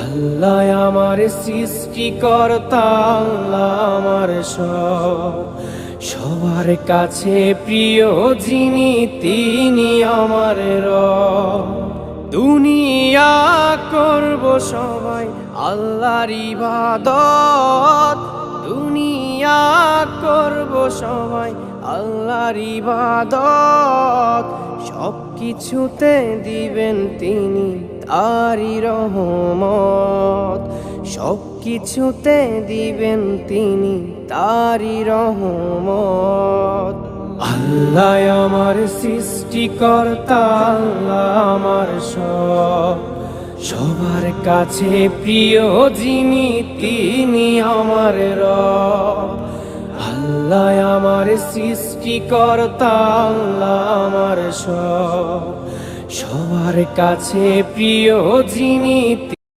আল্লাহ আমার সৃষ্টিকর্তা, আল্লাহ আমার সবার কাছে প্রিয় যিনি তিনি আমার রব। দুনিয়া করব সবাই আল্লাহর ইবাদত, দুনিয়া করব সবাই আল্লাহর ইবাদত। সব কিছুতে দিবেন তিনি তারি রহমত, সব কিছুতে দিবেন তিনি তারি রহমত। আল্লাহ আমার সৃষ্টিকর্তা, আল্লাহ আমার সবার কাছে প্রিয় যিনি তিনি আমার রব। আল্লাহ আমার সৃষ্টিকর্তা, আল্লাহ আমার সবার কাছে প্রিয় যিনি